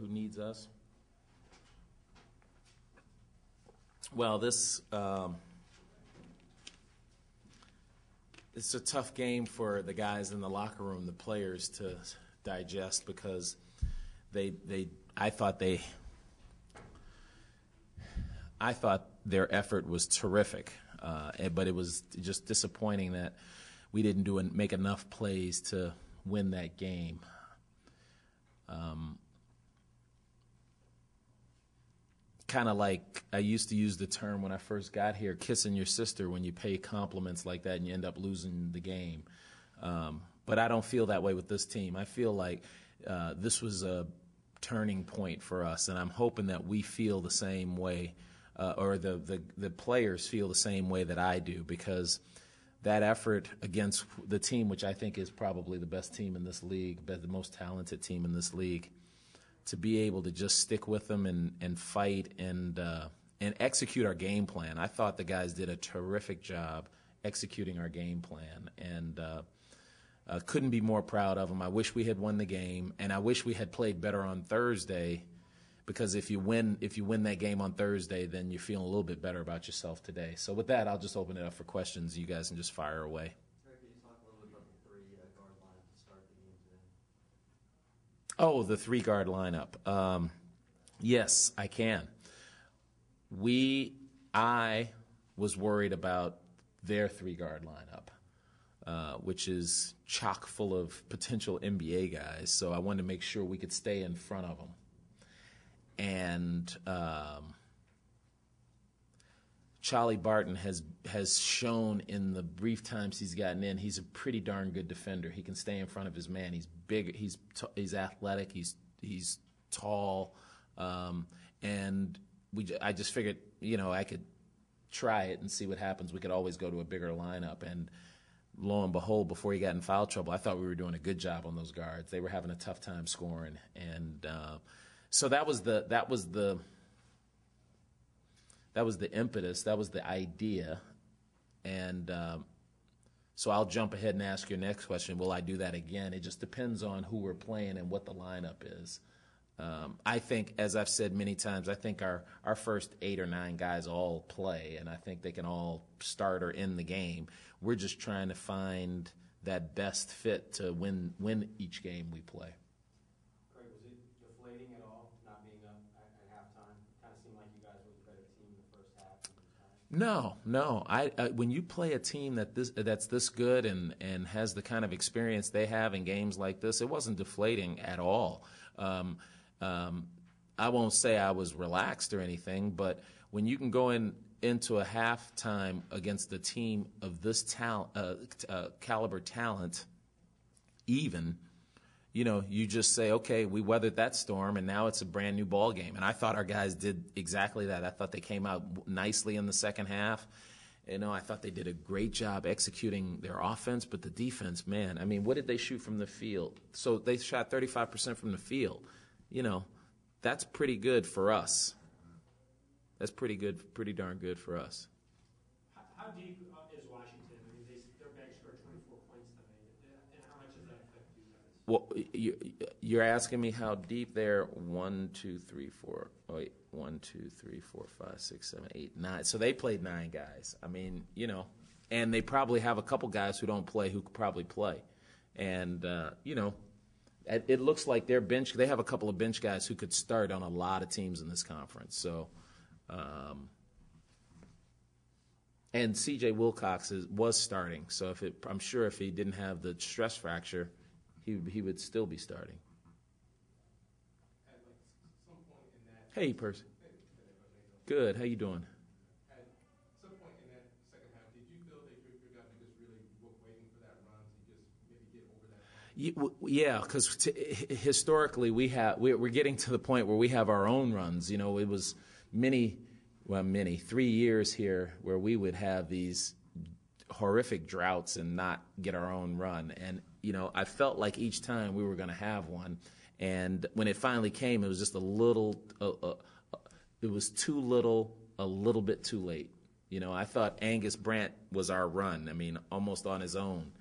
who needs us? Well, it's a tough game for the guys in the locker room, the players, to digest because I thought their effort was terrific, but it was just disappointing that we didn't make enough plays to win that game. Kind of like I used to use the term when I first got here, kissing your sister when you pay compliments like that and you end up losing the game. But I don't feel that way with this team. I feel like this was a turning point for us, and I'm hoping that we feel the same way, or the players feel the same way that I do, because that effort against the team, which I think is probably the best team in this league, the most talented team in this league, to be able to just stick with them and fight and execute our game plan. I thought the guys did a terrific job executing our game plan, and couldn't be more proud of them. I wish we had won the game, and I wish we had played better on Thursday, because if you win that game on Thursday, then you're feeling a little bit better about yourself today. So with that, I'll just open it up for questions. You guys can just fire away. Can you talk a little bit about the three-guard lineup to start the game today? Oh, the three-guard lineup. Yes, I can. I was worried about their three-guard lineup, which is chock full of potential NBA guys. So I wanted to make sure we could stay in front of them. And Charlie Barton has shown in the brief times he's gotten in, he's a pretty darn good defender. He can stay in front of his man. He's big. He's athletic. He's tall. And I just figured, I could try it and see what happens. We could always go to a bigger lineup. And lo and behold, before he got in foul trouble, I thought we were doing a good job on those guards. They were having a tough time scoring, and so that was the impetus. That was the idea, and so I'll jump ahead and ask your next question. Will I do that again? It just depends on who we're playing and what the lineup is. I think, as I've said many times, I think our first 8 or 9 guys all play, and I think they can all start or end the game. We're just trying to find that best fit to win each game we play. Craig, was it deflating at all, not being up at halftime? It kind of seemed like you guys were the better team in the first half. No. When you play a team that's this good and has the kind of experience they have in games like this, it wasn't deflating at all. I won't say I was relaxed or anything, but when you can go into a halftime against a team of this caliber talent, even, you just say, okay, we weathered that storm, and now it's a brand new ball game. And I thought our guys did exactly that. I thought they came out nicely in the second half. I thought they did a great job executing their offense, but the defense, man, I mean, what did they shoot from the field? So they shot 35% from the field. That's pretty good for us. That's pretty darn good for us. How deep is Washington? I mean, their bench scored 24 points tonight. And how much does that affect you guys? Well, you're asking me how deep they're 1, 2, 3, 4. Oh, wait, 1, 2, 3, 4, 5, 6, 7, 8, 9. So they played 9 guys. I mean, and they probably have a couple guys who don't play who could probably play. And, it looks like their bench, they have a couple of bench guys who could start on a lot of teams in this conference. So, and C.J. Wilcox was starting. So I'm sure if he didn't have the stress fracture, he would still be starting. At some point in that. Hey, Percy. Good. How you doing? At some point in that second half, did you feel that your guys were just really waiting for that run to just maybe get over that hump? Yeah, because historically we're getting to the point where we have our own runs. It was 3 years here where we would have these horrific droughts and not get our own run. And, I felt like each time we were going to have one. And when it finally came, it was just a little, it was too little, a little bit too late. I thought Angus Brandt was our run. I mean, almost on his own,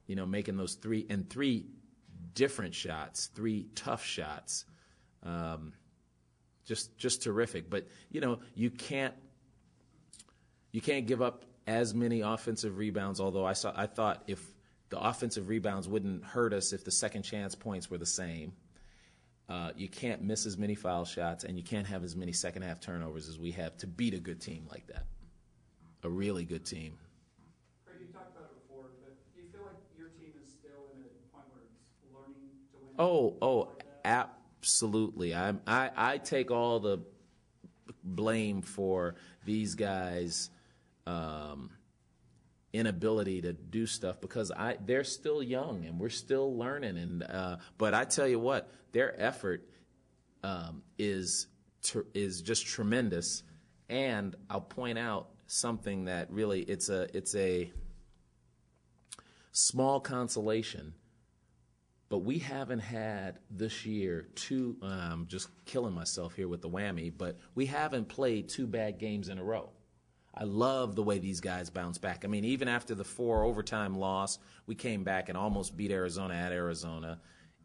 making those 3 different shots, 3 tough shots. Just terrific. But you can't give up as many offensive rebounds. Although I thought if the offensive rebounds wouldn't hurt us if the second chance points were the same. You can't miss as many foul shots, and you can't have as many second half turnovers as we have to beat a good team like that. A really good team. Craig, you talked about it before, but do you feel like your team is still in a point where it's learning to win? Absolutely. I take all the blame for these guys' inability to do stuff because they're still young and we're still learning. And but I tell you what, their effort is just tremendous. And I'll point out something that really it's a small consolation. But we haven't had this year just killing myself here with the whammy, but we haven't played 2 bad games in a row. I love the way these guys bounce back. I mean, even after the 4 overtime loss, we came back and almost beat Arizona at Arizona.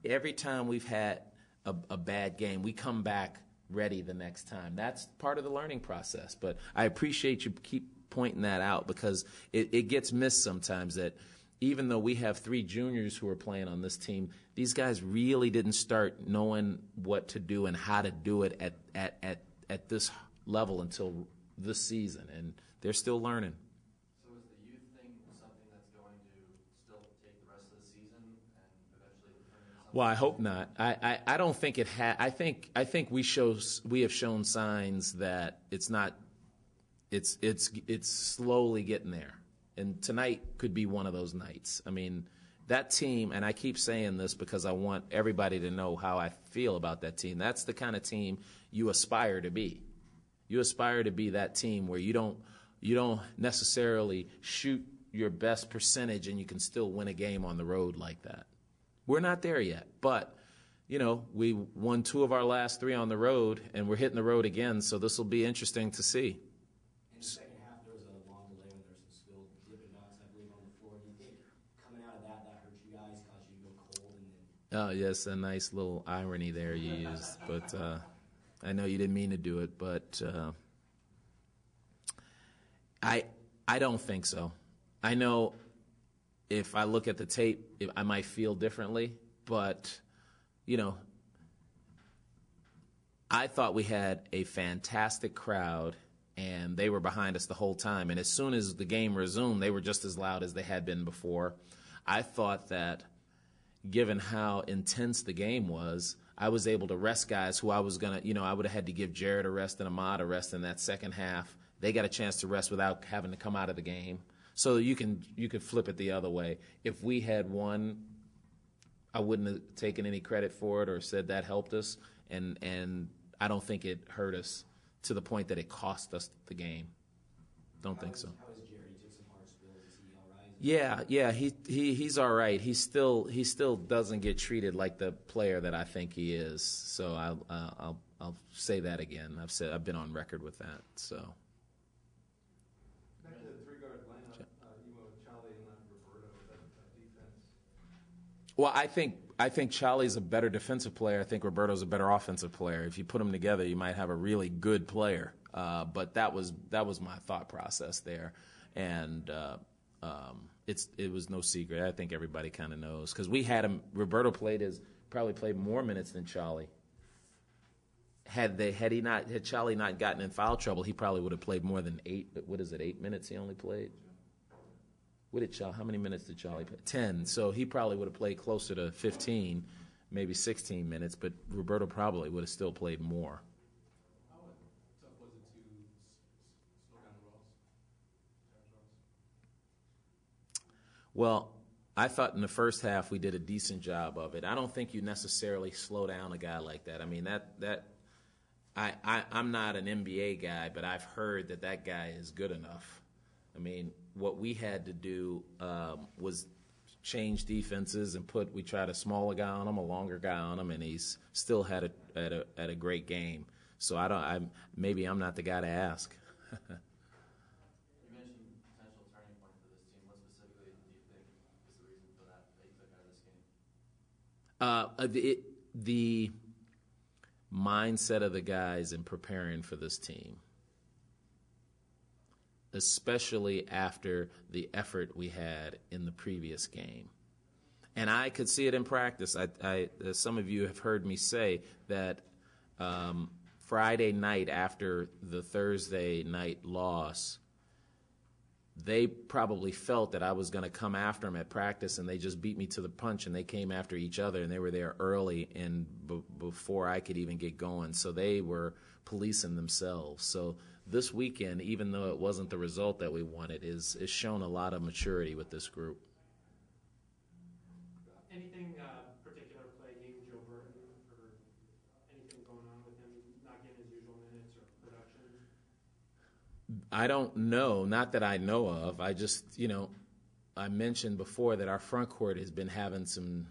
Every time we've had a bad game, we come back ready the next time. That's part of the learning process. But I appreciate you keep pointing that out because it gets missed sometimes that even though we have 3 juniors who are playing on this team, these guys really didn't start knowing what to do and how to do it at this level until this season, and they're still learning. So is the youth thing something that's going to still take the rest of the season and eventually turn into something? Well, I hope not. I don't think it has. I think we have shown signs that it's not. It's slowly getting there. And tonight could be one of those nights. I mean, that team, and I keep saying this because I want everybody to know how I feel about that team. That's the kind of team you aspire to be. You aspire to be that team where you don't necessarily shoot your best percentage and you can still win a game on the road like that. We're not there yet, but we won 2 of our last 3 on the road, and we're hitting the road again, so this will be interesting to see. In the second half, there was a long delay when there was some spilled Dippin' Dots, I believe, on the floor. Do you think coming out of that hurt you guys, caused you to go cold? Oh, yes, a nice little irony there you used. But I know you didn't mean to do it, but I don't think so. I know if I look at the tape, I might feel differently, but, I thought we had a fantastic crowd, and they were behind us the whole time. And as soon as the game resumed, they were just as loud as they had been before. I thought that given how intense the game was, I was able to rest guys who I was going to, I would have had to give Jared a rest and Ahmad a rest in that second half. They got a chance to rest without having to come out of the game. So you could flip it the other way. If we had won, I wouldn't have taken any credit for it or said that helped us. And I don't think it hurt us to the point that it cost us the game. Don't think so. How is Jerry? He took some hard spills. Is he all right? Yeah, he's all right. He still doesn't get treated like the player that I think he is. So I'll say that again. I've been on record with that. So. Back to the 3-guard lineup, Charlie and Roberto, that defense. Well, I think Charlie's a better defensive player. I think Roberto's a better offensive player. If you put them together, you might have a really good player. But that was my thought process there, and it was no secret. I think everybody kind of knows because we had him. Roberto probably played more minutes than Charlie. Had Charlie not gotten in foul trouble, he probably would have played more than 8. What is it? 8 minutes he only played. How many minutes did Charlie play? 10. So he probably would have played closer to 15, maybe 16 minutes. But Roberto probably would have still played more. How tough was it to slow down Ross? Well, I thought in the first half we did a decent job of it. I don't think you necessarily slow down a guy like that. I mean, I'm not an NBA guy, but I've heard that guy is good enough. I mean, what we had to do was change defenses and we tried a smaller guy on him, a longer guy on him, and he's still had a great game. So maybe I'm not the guy to ask. You mentioned potential turning point for this team. What specifically do you think is the reason for that you took out of this game? mindset of the guys in preparing for this team, especially after the effort we had in the previous game. And I could see it in practice. Some of you have heard me say that Friday night after the Thursday night loss, they probably felt that I was going to come after them at practice, and they just beat me to the punch, and they came after each other, and they were there early and before I could even get going. So they were policing themselves. So this weekend, even though it wasn't the result that we wanted, is shown a lot of maturity with this group. Anything particular plaguing Joe Burton, or anything going on with him not getting his usual minutes or production? I don't know, not that I know of. I just, I mentioned before that our front court has been having some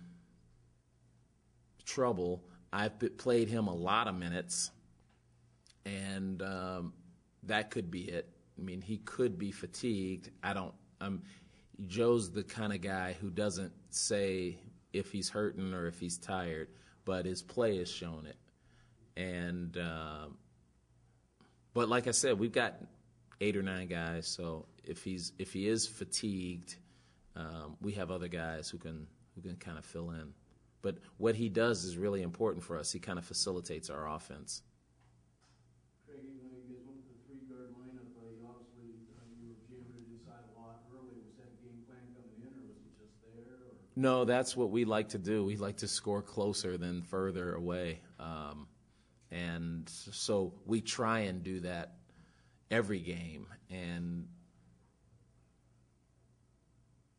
trouble. I've played him a lot of minutes, and that could be it. I mean, he could be fatigued. Joe's the kind of guy who doesn't say if he's hurting or if he's tired, but his play has shown it. And but like I said, we've got 8 or 9 guys, so if he is fatigued, we have other guys who can kind of fill in. But what he does is really important for us. He kind of facilitates our offense. Craig, you guys went with the 3-guard lineup. Obviously, you were jamming it inside a lot early. Was that game plan coming in, or was it just there? Or? No, that's what we like to do. We like to score closer than further away. And so we try and do that every game. And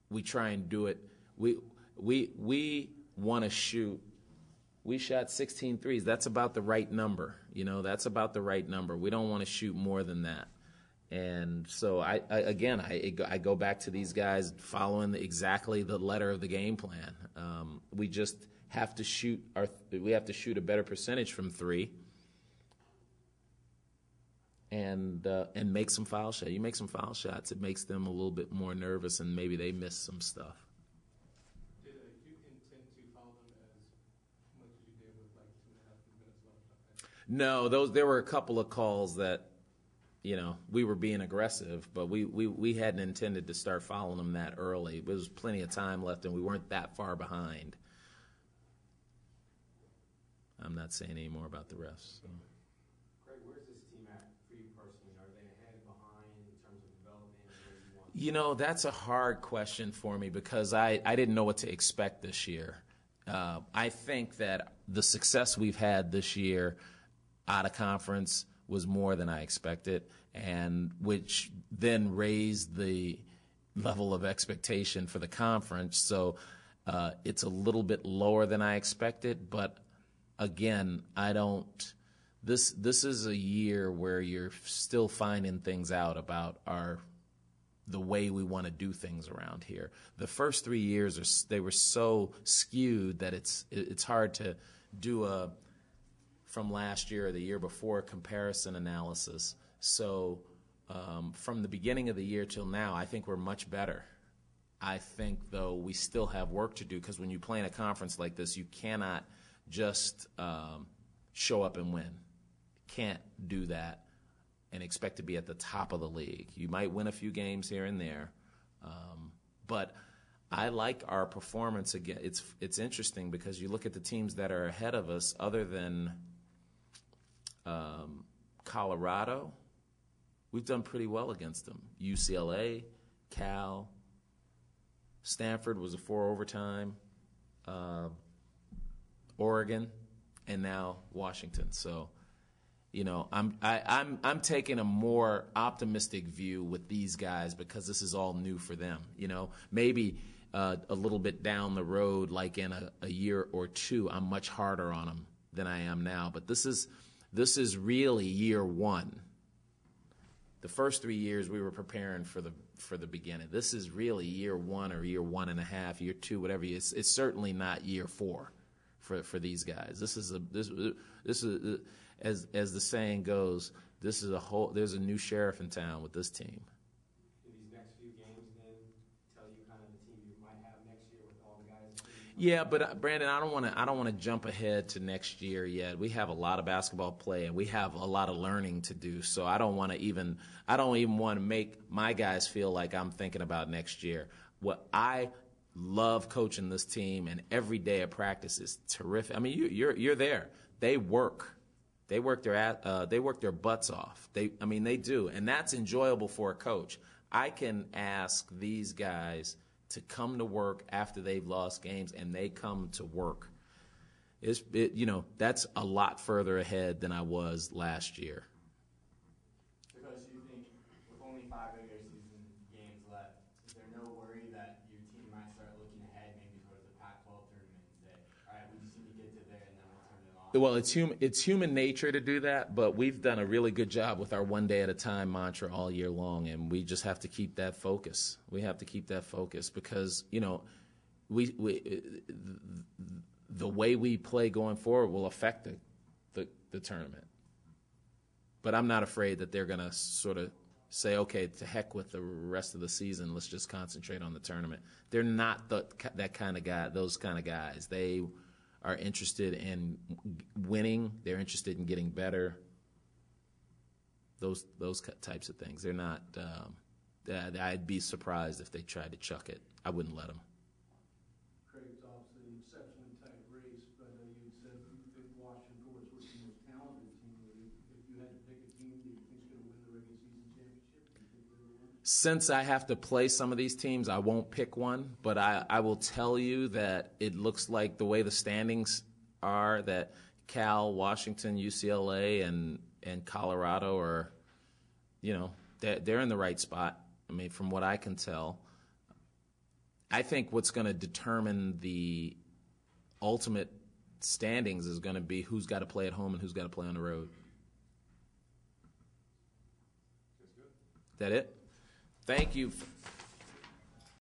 we try and do it. We want to shoot. We shot 16 threes. That's about the right number. That's about the right number. We don't want to shoot more than that. And so I go back to these guys following exactly the letter of the game plan. We just have to shoot a better percentage from 3, and make some foul shots. You make some foul shots, it makes them a little bit more nervous, and maybe they miss some stuff. Did you intend to foul them as much as you did with 2.5 minutes left? No, there were a couple of calls that we were being aggressive, but we hadn't intended to start fouling them that early. There was plenty of time left, and we weren't that far behind. I'm not saying any more about the refs. So. Craig, where's this team at for you personally? Are they ahead, behind in terms of development and where you want? That's a hard question for me because I didn't know what to expect this year. I think that the success we've had this year out of conference was more than I expected, and which then raised the level of expectation for the conference. So it's a little bit lower than I expected, but again, this is a year where you're still finding things out about the way we want to do things around here. The first 3 years they were so skewed that it's hard to do from last year or the year before comparison analysis. So from the beginning of the year till now, I think we're much better. I think, though, we still have work to do because when you play in a conference like this, you cannot just show up and win. Can't do that and expect to be at the top of the league. You might win a few games here and there, but I like our performance again. It's interesting because you look at the teams that are ahead of us other than Colorado, we've done pretty well against them. UCLA, Cal, Stanford was a 4 overtime, Oregon, and now Washington. So, I'm taking a more optimistic view with these guys because this is all new for them. Maybe a little bit down the road, like in a year or two, I'm much harder on them than I am now. But this is really year 1. The first 3 years we were preparing for the beginning. This is really year 1 or year 1.5, year 2, whatever. It's certainly not year 4 for these guys. This is as the saying goes. There's a new sheriff in town with this team. Do these next few games then tell you kind of the team you might have next year with all the guys? Yeah, but Brandon, I don't want to jump ahead to next year yet. We have a lot of basketball play and we have a lot of learning to do. So I don't even want to make my guys feel like I'm thinking about next year. What I love coaching this team, and every day of practice is terrific. I mean, you're there. They work. They work their butts off. They do, and that's enjoyable for a coach. I can ask these guys to come to work after they've lost games, and they come to work. That's a lot further ahead than I was last year. Because you think with only 5 regular season games left, is there no worry that your team might start looking ahead maybe towards the Pac-12 tournament and say, all right, we just need to get to there and then we'll turn it off? Well, it's human nature to do that, but we've done a really good job with our one day at a time mantra all year long, and we just have to keep that focus. We have to keep that focus because, the way we play going forward will affect the tournament. But I'm not afraid that they're going to sort of say, okay, to heck with the rest of the season, let's just concentrate on the tournament. They're not that kind of guy, those kind of guys. They are interested in winning. They're interested in getting better. Those types of things. They're not. I'd be surprised if they tried to chuck it. I wouldn't let them. Craig, it's obviously an exceptionally tight race, but you said you think Washington was the most talented team. If you had to pick a team, do you think is going to win the regular season championship? Do you think they're going to win? Since I have to play some of these teams, I won't pick one, but I will tell you that it looks like the way the standings are that Cal, Washington, UCLA, and Colorado are, they're in the right spot. I mean, from what I can tell. I think what's going to determine the ultimate standings is going to be who's got to play at home and who's got to play on the road. Is that it? Thank you.